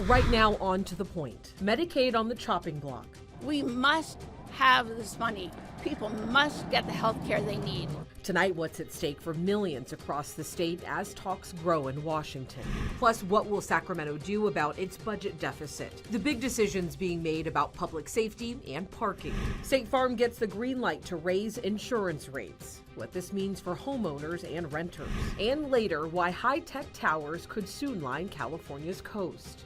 Right now, on to the point. Medicaid on the chopping block. We must have this money. People must get the health care they need. Tonight, what's at stake for millions across the state as talks grow in Washington. Plus, what will Sacramento do about its budget deficit? The big decisions being made about public safety and parking. State Farm gets the green light to raise insurance rates. What this means for homeowners and renters. And later, why high-tech towers could soon line California's coast.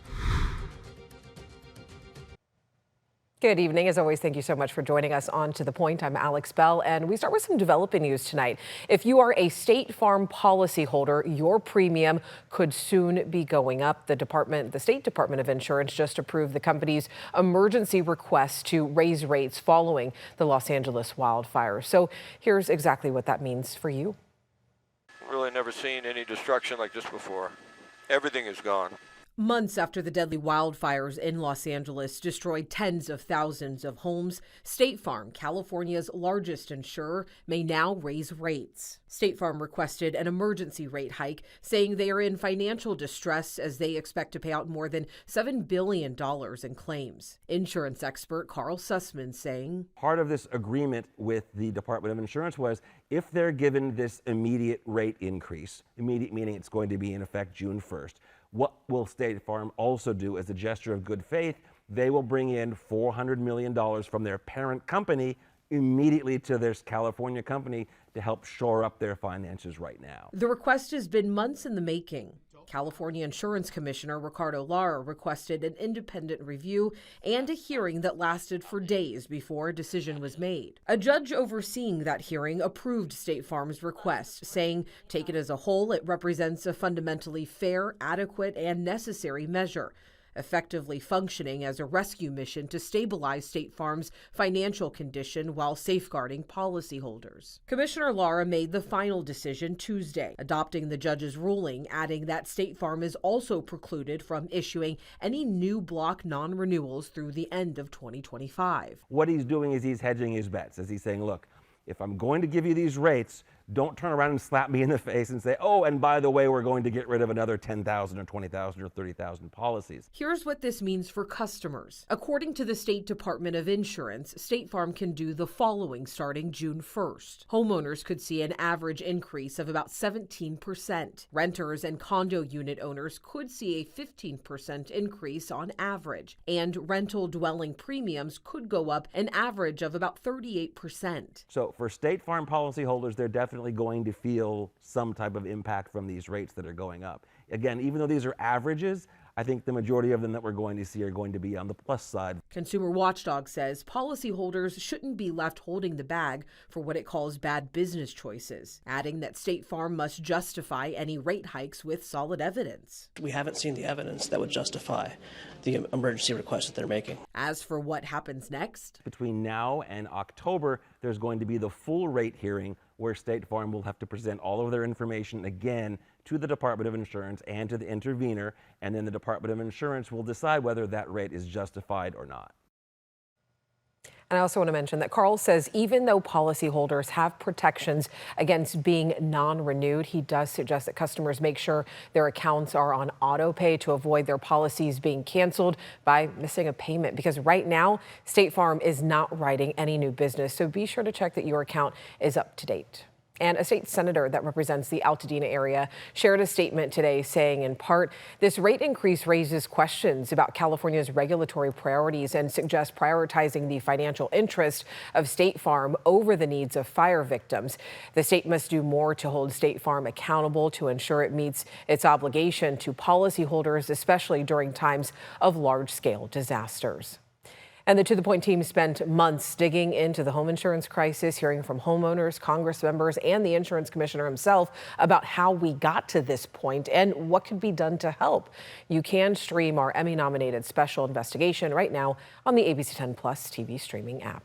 Good evening. As always, thank you so much for joining us on To The Point. I'm Alex Bell, and we start with some developing news tonight. If you are a State Farm policyholder, your premium could soon be going up. The State Department of Insurance just approved the company's emergency request to raise rates following the Los Angeles wildfires. So here's exactly what that means for you. Really never seen any destruction like this before. Everything is gone. Months after the deadly wildfires in Los Angeles destroyed tens of thousands of homes, State Farm, California's largest insurer, may now raise rates. State Farm requested an emergency rate hike, saying they are in financial distress as they expect to pay out more than $7 billion in claims. Insurance expert Carl Sussman saying, part of this agreement with the Department of Insurance was if they're given this immediate rate increase, immediate meaning it's going to be in effect June 1st, what will State Farm also do as a gesture of good faith? They will bring in $400 million from their parent company immediately to their California company to help shore up their finances right now. The request has been months in the making. California Insurance Commissioner Ricardo Lara requested an independent review and a hearing that lasted for days before a decision was made. A judge overseeing that hearing approved State Farm's request, saying, taken as a whole, it represents a fundamentally fair, adequate, and necessary measure, effectively functioning as a rescue mission to stabilize State Farm's financial condition while safeguarding policyholders. Commissioner Lara made the final decision Tuesday, adopting the judge's ruling, adding that State Farm is also precluded from issuing any new block non-renewals through the end of 2025. What he's doing is he's hedging his bets, as he's saying, look, if I'm going to give you these rates, don't turn around and slap me in the face and say, oh, and by the way, we're going to get rid of another 10,000 or 20,000 or 30,000 policies. Here's what this means for customers. According to the State Department of Insurance, State Farm can do the following starting June 1st. Homeowners could see an average increase of about 17%. Renters and condo unit owners could see a 15% increase on average. And rental dwelling premiums could go up an average of about 38%. So for State Farm policyholders, they're definitely going to feel some type of impact from these rates that are going up. Again, even though these are averages, I think the majority of them that we're going to see are going to be on the plus side. Consumer Watchdog says policyholders shouldn't be left holding the bag for what it calls bad business choices, adding that State Farm must justify any rate hikes with solid evidence. We haven't seen the evidence that would justify the emergency request that they're making. As for what happens next? Between now and October, there's going to be the full rate hearing where State Farm will have to present all of their information again to the Department of Insurance and to the intervener, and then the Department of Insurance will decide whether that rate is justified or not. And I also want to mention that Carl says even though policyholders have protections against being non-renewed, he does suggest that customers make sure their accounts are on auto pay to avoid their policies being canceled by missing a payment. Because right now, State Farm is not writing any new business. So be sure to check that your account is up to date. And a state senator that represents the Altadena area shared a statement today saying, in part, this rate increase raises questions about California's regulatory priorities and suggests prioritizing the financial interest of State Farm over the needs of fire victims. The state must do more to hold State Farm accountable to ensure it meets its obligation to policyholders, especially during times of large-scale disasters. And the To The Point team spent months digging into the home insurance crisis, hearing from homeowners, Congress members, and the insurance commissioner himself about how we got to this point and what could be done to help. You can stream our Emmy-nominated special investigation right now on the ABC 10 Plus TV streaming app.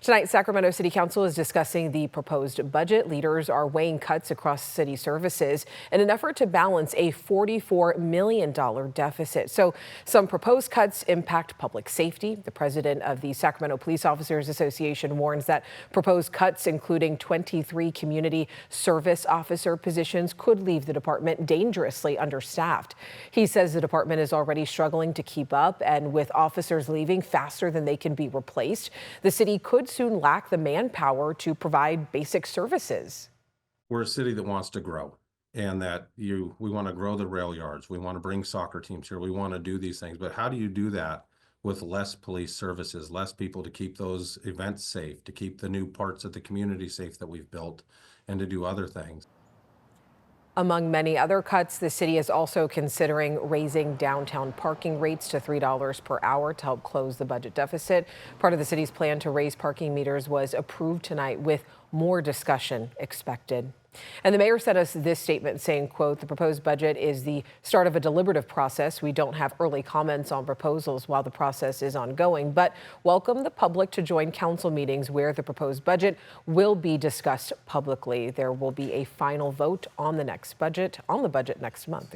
Tonight, Sacramento City Council is discussing the proposed budget. Leaders are weighing cuts across city services in an effort to balance a $44 million deficit. So some proposed cuts impact public safety. The president of the Sacramento Police Officers Association warns that proposed cuts, including 23 community service officer positions, could leave the department dangerously understaffed. He says the department is already struggling to keep up, and with officers leaving faster than they can be replaced, the city could soon lack the manpower to provide basic services. We're a city that wants to grow, and that we want to grow the rail yards. We want to bring soccer teams here. We want to do these things. But how do you do that with less police services, less people to keep those events safe, to keep the new parts of the community safe that we've built, and to do other things? Among many other cuts, the city is also considering raising downtown parking rates to $3 per hour to help close the budget deficit. Part of the city's plan to raise parking meters was approved tonight, with more discussion expected. And the mayor sent us this statement saying, quote, "The proposed budget is the start of a deliberative process. We don't have early comments on proposals while the process is ongoing, but welcome the public to join council meetings where the proposed budget will be discussed publicly. There will be a final vote on the budget next month,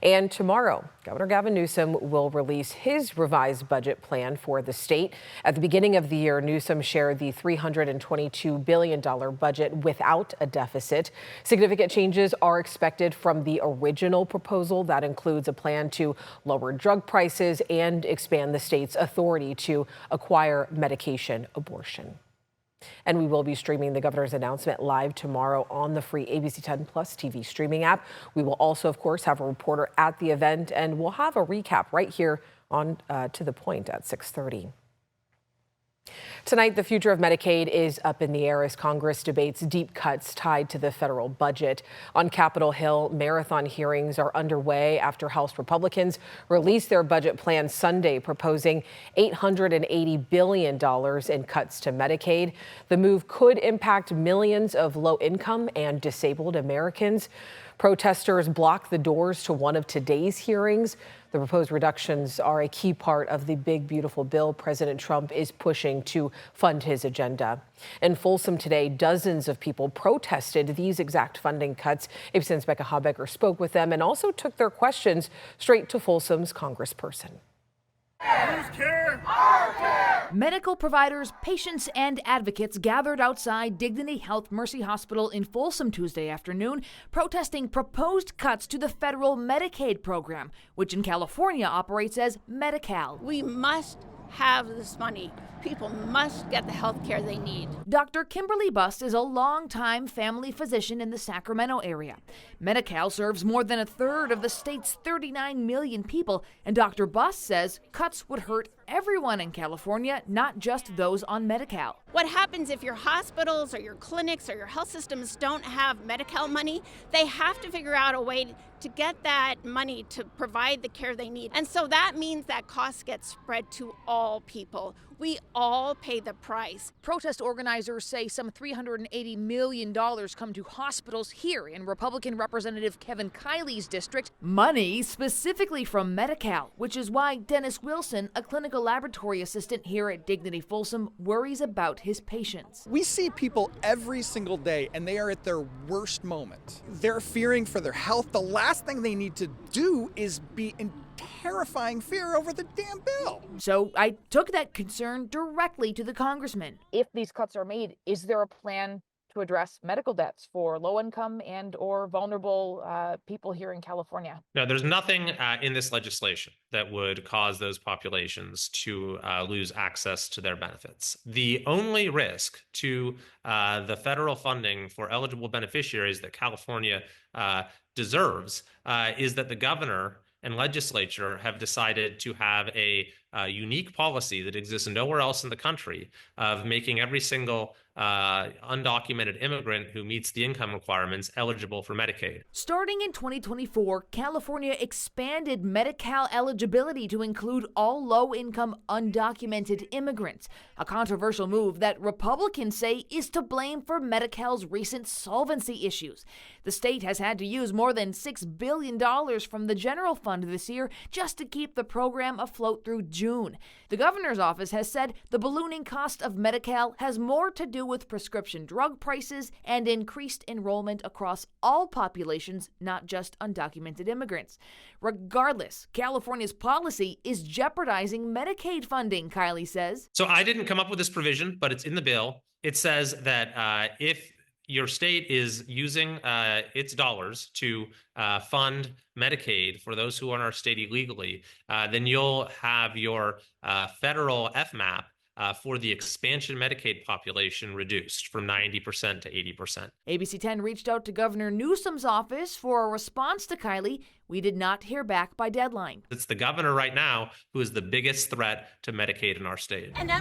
And tomorrow, Governor Gavin Newsom will release his revised budget plan for the state. At the beginning of the year, Newsom shared the $322 billion budget without a deficit. Significant changes are expected from the original proposal. That includes a plan to lower drug prices and expand the state's authority to acquire medication abortion. And we will be streaming the governor's announcement live tomorrow on the free ABC 10 Plus TV streaming app. We will also, of course, have a reporter at the event, and we'll have a recap right here on To the Point at 6:30. Tonight, the future of Medicaid is up in the air as Congress debates deep cuts tied to the federal budget. On Capitol Hill, marathon hearings are underway after House Republicans released their budget plan Sunday, proposing $880 billion in cuts to Medicaid. The move could impact millions of low-income and disabled Americans. Protesters blocked the doors to one of today's hearings. The proposed reductions are a key part of the big, beautiful bill President Trump is pushing to fund his agenda. In Folsom today, dozens of people protested these exact funding cuts. ABC's Becca Habecker spoke with them and also took their questions straight to Folsom's congressperson. Whose care? Our care! Medical providers, patients, and advocates gathered outside Dignity Health Mercy Hospital in Folsom Tuesday afternoon, protesting proposed cuts to the federal Medicaid program, which in California operates as Medi-Cal. We must have this money. People must get the health care they need. Dr. Kimberly Bust is a longtime family physician in the Sacramento area. Medi-Cal serves more than a third of the state's 39 million people, and Dr. Bust says cuts would hurt everyone in California, not just those on Medi-Cal. What happens if your hospitals or your clinics or your health systems don't have Medi-Cal money? They have to figure out a way to get that money to provide the care they need. And so that means that costs get spread to all people. We all pay the price. Protest organizers say some $380 million come to hospitals here in Republican Representative Kevin Kiley's district. Money specifically from Medi-Cal, which is why Dennis Wilson, a clinical laboratory assistant here at Dignity Folsom, worries about his patients. We see people every single day, and they are at their worst moment. They're fearing for their health. The last thing they need to do is be in terrifying fear over the damn bill. So I took that concern directly to the congressman. If these cuts are made, is there a plan to address medical debts for low-income and or vulnerable people here in California? No, there's nothing in this legislation that would cause those populations to lose access to their benefits. The only risk to the federal funding for eligible beneficiaries that California deserves is that the governor and legislature have decided to have a unique policy that exists nowhere else in the country of making every single undocumented immigrant who meets the income requirements eligible for Medicaid. Starting in 2024, California expanded Medi-Cal eligibility to include all low-income undocumented immigrants, a controversial move that Republicans say is to blame for Medi-Cal's recent solvency issues. The state has had to use more than $6 billion from the general fund this year just to keep the program afloat through June. June. The governor's office has said the ballooning cost of Medi-Cal has more to do with prescription drug prices and increased enrollment across all populations, not just undocumented immigrants. Regardless, California's policy is jeopardizing Medicaid funding, Kiley says. So I didn't come up with this provision, but it's in the bill. It says that if your state is using its dollars to fund Medicaid for those who are in our state illegally, then you'll have your federal FMAP for the expansion Medicaid population reduced from 90% to 80%. ABC 10 reached out to Governor Newsom's office for a response to Kiley. We did not hear back by deadline. It's the governor right now who is the biggest threat to Medicaid in our state. And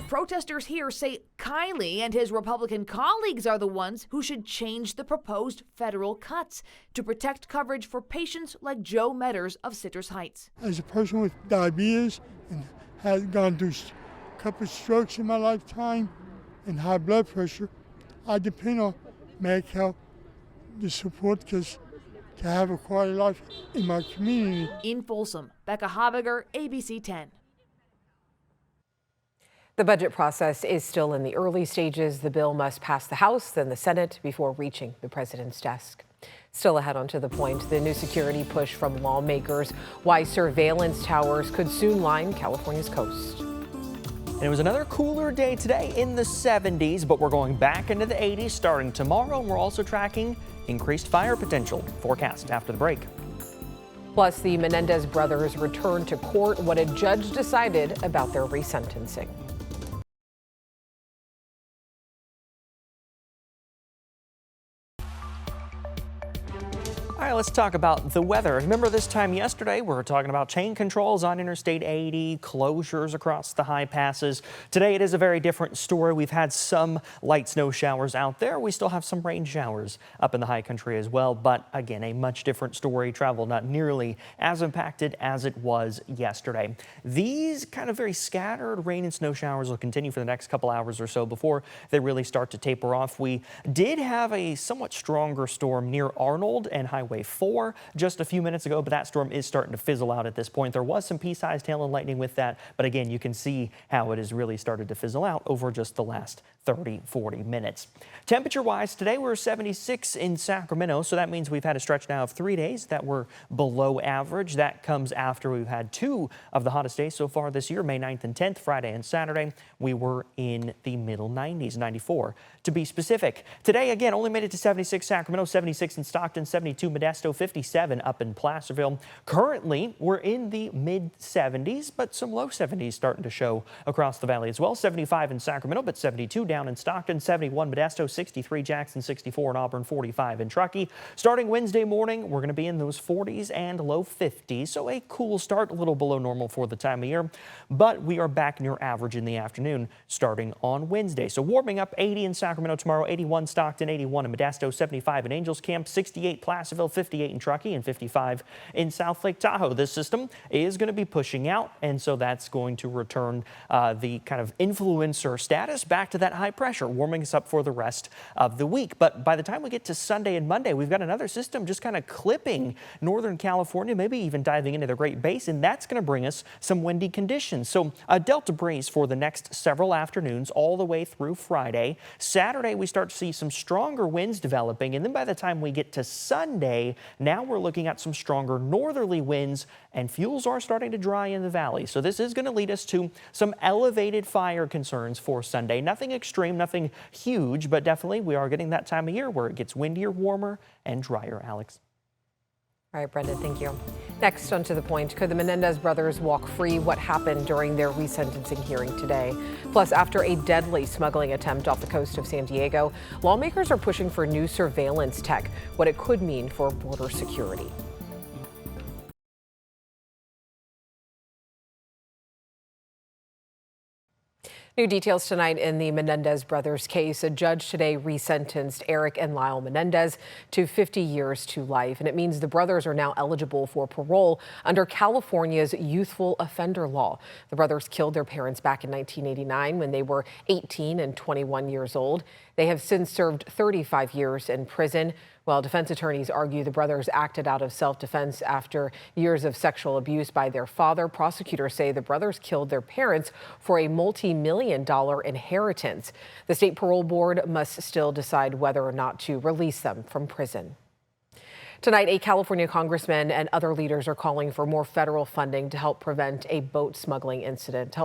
protesters here say Kiley and his Republican colleagues are the ones who should change the proposed federal cuts to protect coverage for patients like Joe Metters of Citrus Heights. As a person with diabetes and has gone through a couple of strokes in my lifetime and high blood pressure, I depend on Medi-Cal to support because to have a quality life in my community. In Folsom, Becca Habiger, ABC 10. The budget process is still in the early stages. The bill must pass the House, then the Senate, before reaching the president's desk. Still ahead on To the Point, the new security push from lawmakers, why surveillance towers could soon line California's coast. And it was another cooler day today in the 70s, but we're going back into the 80s starting tomorrow, and we're also tracking increased fire potential. Forecast after the break. Plus, the Menendez brothers return to court, what a judge decided about their resentencing. All right, let's talk about the weather. Remember this time yesterday, we were talking about chain controls on Interstate 80, closures across the high passes. Today, it is a very different story. We've had some light snow showers out there. We still have some rain showers up in the high country as well. But again, a much different story. Travel not nearly as impacted as it was yesterday. These kind of very scattered rain and snow showers will continue for the next couple hours or so before they really start to taper off. We did have a somewhat stronger storm near Arnold and Highway 4 just a few minutes ago, but that storm is starting to fizzle out at this point. There was some pea-sized hail and lightning with that, but again, you can see how it has really started to fizzle out over just the last 30-40 minutes. Temperature-wise, today we're 76 in Sacramento, so that means we've had a stretch now of 3 days that were below average. That comes after we've had 2 of the hottest days so far this year, May 9th and 10th, Friday and Saturday. We were in the middle 90s, 94 to be specific. Today, again, only made it to 76 Sacramento, 76 in Stockton, 72 Modesto, 57 up in Placerville. Currently, we're in the mid-70s, but some low 70s starting to show across the valley as well. 75 in Sacramento, but 72 down in Stockton, 71 Modesto, 63 Jackson, 64 in Auburn, 45 in Truckee. Starting Wednesday morning, we're going to be in those 40s and low 50s, so a cool start, a little below normal for the time of year, but we are back near average in the afternoon starting on Wednesday. So warming up, 80 in Sacramento tomorrow, 81 Stockton, 81 in Modesto, 75 in Angels Camp, 68 Placerville, 58 in Truckee, and 55 in South Lake Tahoe. This system is going to be pushing out, and so that's going to return the kind of influencer status back to that high pressure, warming us up for the rest of the week. But by the time we get to Sunday and Monday, we've got another system just kind of clipping Northern California, maybe even diving into the Great Basin. That's going to bring us some windy conditions. So a delta breeze for the next several afternoons all the way through Friday. Saturday, we start to see some stronger winds developing, and then by the time we get to Sunday, now we're looking at some stronger northerly winds, and fuels are starting to dry in the valley. So this is going to lead us to some elevated fire concerns for Sunday. Nothing extreme, nothing huge, but definitely we are getting that time of year where it gets windier, warmer, and drier. Alex. All right, Brendan, thank you. Next on To the Point, could the Menendez brothers walk free? What happened during their resentencing hearing today? Plus, after a deadly smuggling attempt off the coast of San Diego, lawmakers are pushing for new surveillance tech, what it could mean for border security. New details tonight in the Menendez brothers case. A judge today resentenced Eric and Lyle Menendez to 50 years to life. And it means the brothers are now eligible for parole under California's youthful offender law. The brothers killed their parents back in 1989 when they were 18 and 21 years old. They have since served 35 years in prison. Well, defense attorneys argue the brothers acted out of self-defense after years of sexual abuse by their father. Prosecutors say the brothers killed their parents for a multi-million-dollar inheritance. The state parole board must still decide whether or not to release them from prison. Tonight, a California congressman and other leaders are calling for more federal funding to help prevent boat smuggling incidents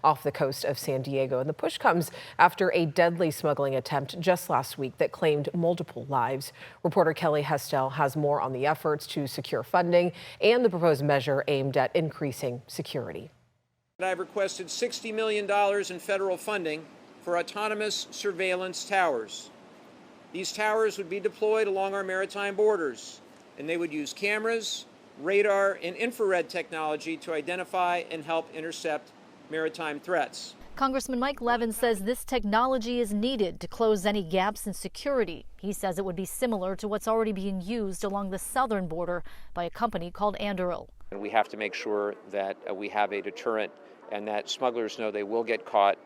off the coast of San Diego. And the push comes after a deadly smuggling attempt just last week that claimed multiple lives. Reporter Kelly Hestel has more on the efforts to secure funding and the proposed measure aimed at increasing security. I've requested $60 million in federal funding for autonomous surveillance towers. These towers would be deployed along our maritime borders, and they would use cameras, radar, and infrared technology to identify and help intercept maritime threats. Congressman Mike Levin says this technology is needed to close any gaps in security. He says it would be similar to what's already being used along the southern border by a company called Anduril. And we have to make sure that we have a deterrent and that smugglers know they will get caught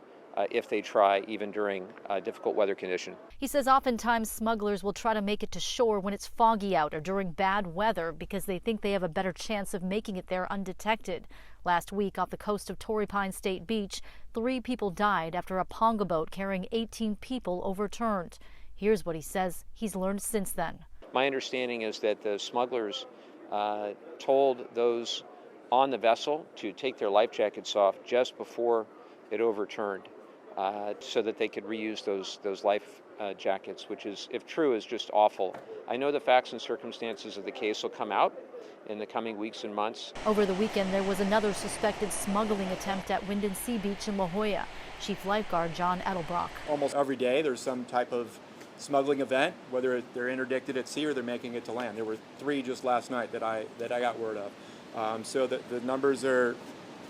if they try, even during difficult weather condition. He says oftentimes smugglers will try to make it to shore when it's foggy out or during bad weather because they think they have a better chance of making it there undetected. Last week off the coast of Torrey Pines State Beach, 3 people died after a ponga boat carrying 18 people overturned. Here's what he says he's learned since then. My understanding is that the smugglers told those on the vessel to take their life jackets off just before it overturned. So that they could reuse those life jackets, which is, if true, is just awful. I know the facts and circumstances of the case will come out in the coming weeks and months. Over the weekend, there was another suspected smuggling attempt at Wyndham Sea Beach in La Jolla. Chief Lifeguard John Edelbrock. Almost every day there's some type of smuggling event, whether they're interdicted at sea or they're making it to land. There were 3 just last night that I got word of. So the numbers are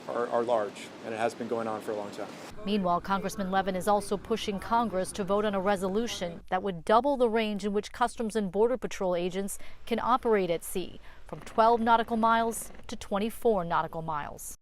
large, and it has been going on for a long time. Meanwhile, Congressman Levin is also pushing Congress to vote on a resolution that would double the range in which Customs and Border Patrol agents can operate at sea, from 12 nautical miles to 24 nautical miles.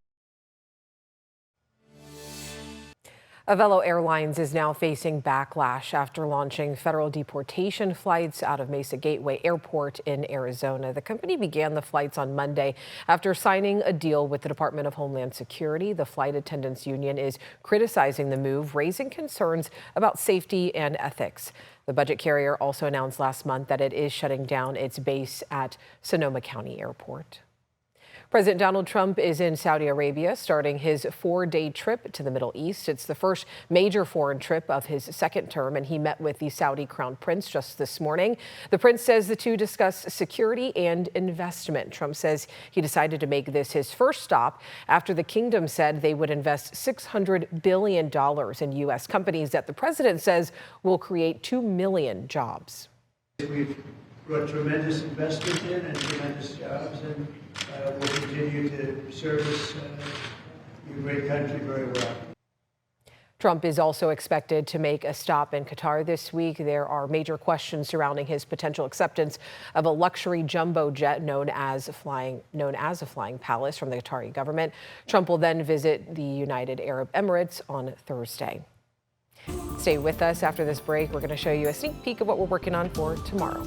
Avelo Airlines is now facing backlash after launching federal deportation flights out of Mesa Gateway Airport in Arizona. The company began the flights on Monday after signing a deal with the Department of Homeland Security. The flight attendants union is criticizing the move, raising concerns about safety and ethics. The budget carrier also announced last month that it is shutting down its base at Sonoma County Airport. President Donald Trump is in Saudi Arabia, starting his 4-day trip to the Middle East. It's the first major foreign trip of his second term, and he met with the Saudi Crown Prince just this morning. The prince says the two discussed security and investment. Trump says he decided to make this his first stop after the kingdom said they would invest $600 billion in U.S. companies that the president says will create 2 million jobs. We've brought tremendous investment in and tremendous jobs, and we'll continue to service your great country very well. Trump is also expected to make a stop in Qatar this week. There are major questions surrounding his potential acceptance of a luxury jumbo jet known as a flying palace from the Qatari government. Trump will then visit the United Arab Emirates on Thursday. Stay with us after this break. We're going to show you a sneak peek of what we're working on for tomorrow.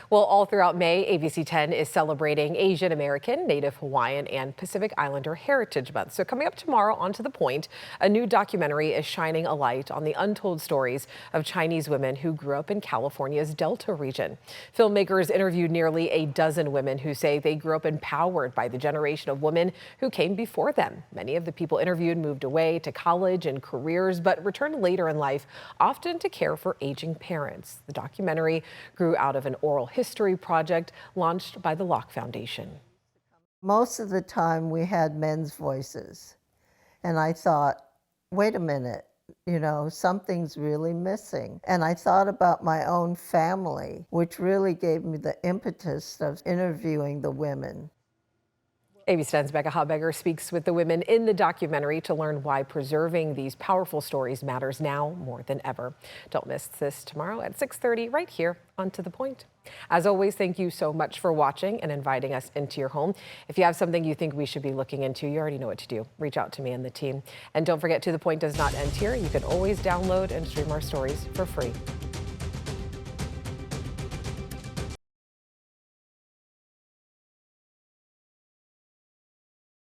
Well, all throughout May, ABC 10 is celebrating Asian American, Native Hawaiian, and Pacific Islander Heritage Month. So coming up tomorrow on To the Point, a new documentary is shining a light on the untold stories of Chinese women who grew up in California's Delta region. Filmmakers interviewed nearly a dozen women who say they grew up empowered by the generation of women who came before them. Many of the people interviewed moved away to college and careers, but returned later in life, often to care for aging parents. The documentary grew out of an oral history project launched by the Locke Foundation. Most of the time we had men's voices, and I thought, wait a minute, you know, something's really missing. And I thought about my own family, which really gave me the impetus of interviewing the women. ABC 10's Becca Habegger speaks with the women in the documentary to learn why preserving these powerful stories matters now more than ever. Don't miss this tomorrow at 6:30 right here on To the Point. As always, thank you so much for watching and inviting us into your home. If you have something you think we should be looking into, you already know what to do. Reach out to me and the team. And don't forget, To the Point does not end here. You can always download and stream our stories for free.